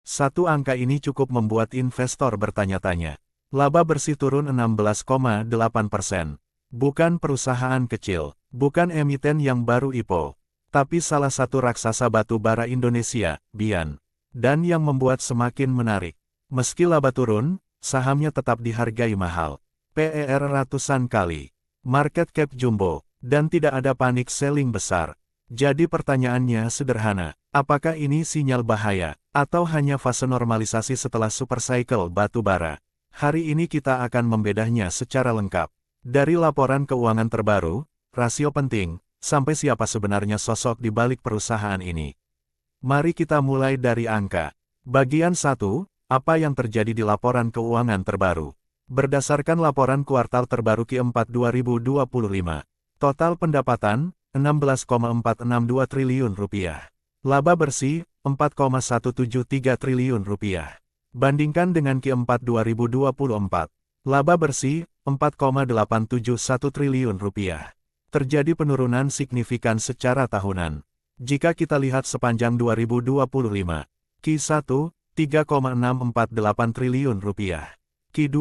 Satu angka ini cukup membuat investor bertanya-tanya. Laba bersih turun 16,8%. Bukan perusahaan kecil, bukan emiten yang baru IPO, tapi salah satu raksasa batu bara Indonesia, Bian. Dan yang membuat semakin menarik, meski laba turun, sahamnya tetap dihargai mahal. PER ratusan kali, market cap jumbo, dan tidak ada panik selling besar. Jadi pertanyaannya sederhana, apakah ini sinyal bahaya, atau hanya fase normalisasi setelah super cycle batu bara? Hari ini kita akan membedahnya secara lengkap. Dari laporan keuangan terbaru, rasio penting, sampai siapa sebenarnya sosok di balik perusahaan ini. Mari kita mulai dari angka. Bagian 1, apa yang terjadi di laporan keuangan terbaru? Berdasarkan laporan kuartal terbaru Q4 2025, total pendapatan, Rp16,462 triliun. Laba bersih, Rp4,173 triliun. Bandingkan dengan Q4 2024, laba bersih, Rp4,871 triliun. Terjadi penurunan signifikan secara tahunan. Jika kita lihat sepanjang 2025, Q1, Rp3,648 triliun. Q2,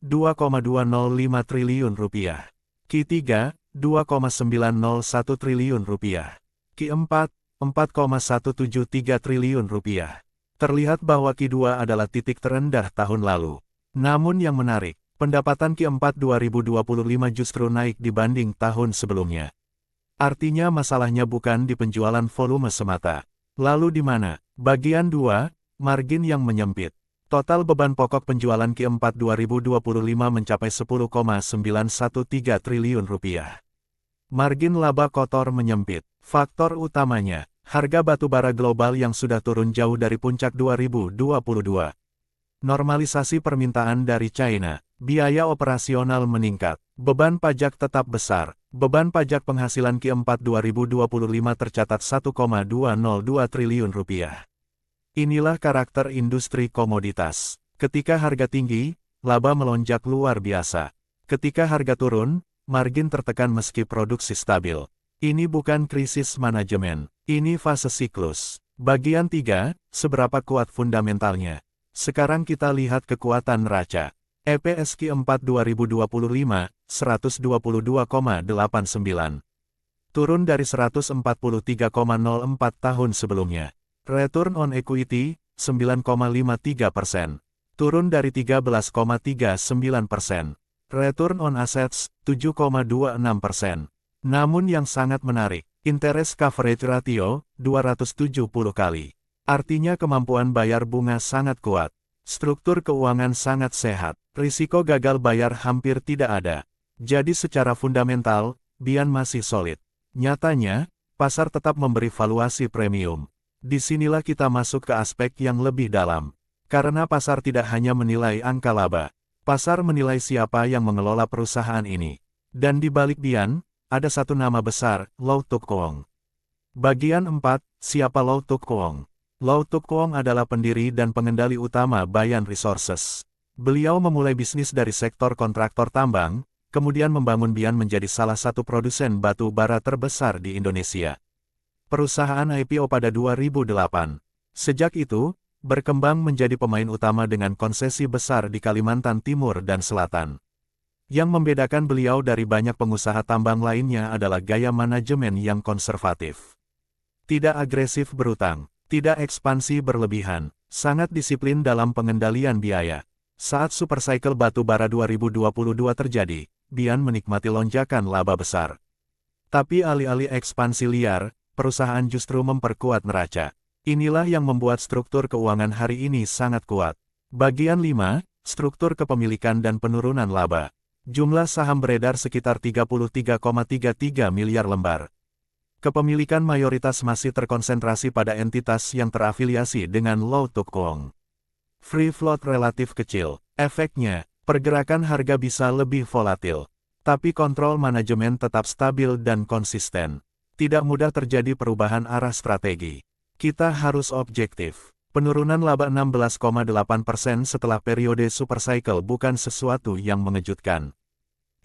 Rp2,205 triliun. Q3, Rp2,901 triliun. Q4, Rp4,173 triliun. Terlihat bahwa Q2 adalah titik terendah tahun lalu. Namun yang menarik, pendapatan Q4 2025 justru naik dibanding tahun sebelumnya. Artinya masalahnya bukan di penjualan volume semata. Lalu di mana? Bagian 2, margin yang menyempit. Total beban pokok penjualan Q4 2025 mencapai Rp10,913 triliun. Margin laba kotor menyempit. Faktor utamanya, harga batu bara global yang sudah turun jauh dari puncak 2022. Normalisasi permintaan dari China, biaya operasional meningkat, beban pajak tetap besar. Beban pajak penghasilan Q4 2025 tercatat Rp1,202 triliun. Inilah karakter industri komoditas. Ketika harga tinggi, laba melonjak luar biasa. Ketika harga turun, margin tertekan meski produksi stabil. Ini bukan krisis manajemen, ini fase siklus. Bagian 3, seberapa kuat fundamentalnya? Sekarang kita lihat kekuatan neraca. EPS Q4 2025, 122,89. Turun dari 143,04 tahun sebelumnya. Return on equity, 9,53%. Turun dari 13,39%. Return on assets, 7,26%. Namun yang sangat menarik, interest coverage ratio, 270 kali. Artinya kemampuan bayar bunga sangat kuat. Struktur keuangan sangat sehat. Risiko gagal bayar hampir tidak ada. Jadi secara fundamental, Bian masih solid. Nyatanya, pasar tetap memberi valuasi premium. Disinilah kita masuk ke aspek yang lebih dalam. Karena pasar tidak hanya menilai angka laba. Pasar menilai siapa yang mengelola perusahaan ini. Dan di balik Bian, ada satu nama besar, Lau Tuk Kwong. Bagian 4, siapa Lau Tuk Kwong? Lau Tuk Kwong adalah pendiri dan pengendali utama Bayan Resources. Beliau memulai bisnis dari sektor kontraktor tambang, kemudian membangun Bian menjadi salah satu produsen batu bara terbesar di Indonesia. Perusahaan IPO pada 2008. Sejak itu, berkembang menjadi pemain utama dengan konsesi besar di Kalimantan Timur dan Selatan. Yang membedakan beliau dari banyak pengusaha tambang lainnya adalah gaya manajemen yang konservatif. Tidak agresif berutang, tidak ekspansi berlebihan, sangat disiplin dalam pengendalian biaya. Saat super cycle batu bara 2022 terjadi, Bian menikmati lonjakan laba besar. Tapi alih-alih ekspansi liar, perusahaan justru memperkuat neraca. Inilah yang membuat struktur keuangan hari ini sangat kuat. Bagian 5, struktur kepemilikan dan penurunan laba. Jumlah saham beredar sekitar 33,33 miliar lembar. Kepemilikan mayoritas masih terkonsentrasi pada entitas yang terafiliasi dengan Lau Tuk Kwong. Free float relatif kecil. Efeknya, pergerakan harga bisa lebih volatil. Tapi kontrol manajemen tetap stabil dan konsisten. Tidak mudah terjadi perubahan arah strategi. Kita harus objektif. Penurunan laba 16,8% setelah periode super cycle bukan sesuatu yang mengejutkan.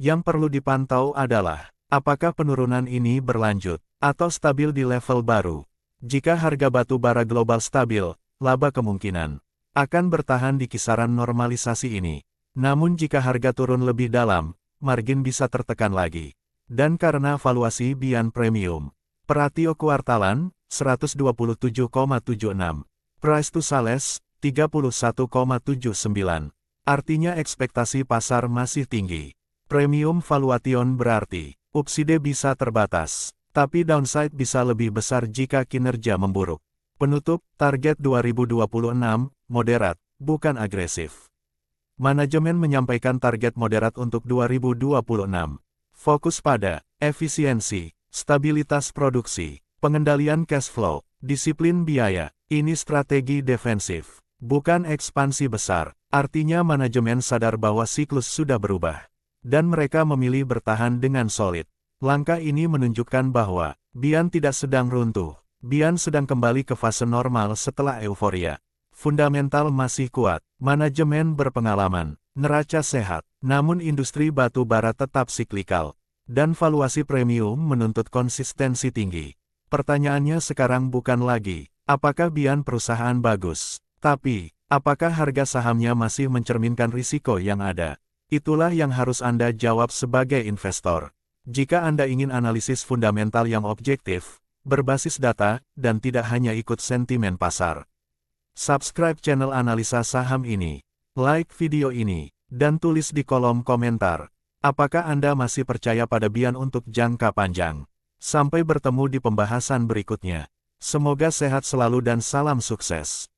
Yang perlu dipantau adalah, apakah penurunan ini berlanjut, atau stabil di level baru. Jika harga batu bara global stabil, laba kemungkinan akan bertahan di kisaran normalisasi ini. Namun jika harga turun lebih dalam, margin bisa tertekan lagi. Dan karena valuasi BIAN premium, ratio kuartalan, 127,76. Price to sales, 31,79. Artinya ekspektasi pasar masih tinggi. Premium valuation berarti, upside bisa terbatas, tapi downside bisa lebih besar jika kinerja memburuk. Penutup, target 2026, moderat, bukan agresif. Manajemen menyampaikan target moderat untuk 2026. Fokus pada efisiensi, stabilitas produksi, pengendalian cash flow, disiplin biaya. Ini strategi defensif, bukan ekspansi besar. Artinya manajemen sadar bahwa siklus sudah berubah, dan mereka memilih bertahan dengan solid. Langkah ini menunjukkan bahwa BIAN tidak sedang runtuh. BIAN sedang kembali ke fase normal setelah euforia. Fundamental masih kuat, manajemen berpengalaman, neraca sehat, namun industri batu bara tetap siklikal, dan valuasi premium menuntut konsistensi tinggi. Pertanyaannya sekarang bukan lagi, apakah BIAN perusahaan bagus, tapi, apakah harga sahamnya masih mencerminkan risiko yang ada? Itulah yang harus Anda jawab sebagai investor. Jika Anda ingin analisis fundamental yang objektif, berbasis data, dan tidak hanya ikut sentimen pasar, subscribe channel analisa saham ini, like video ini, dan tulis di kolom komentar, apakah Anda masih percaya pada BIAN untuk jangka panjang? Sampai bertemu di pembahasan berikutnya. Semoga sehat selalu dan salam sukses.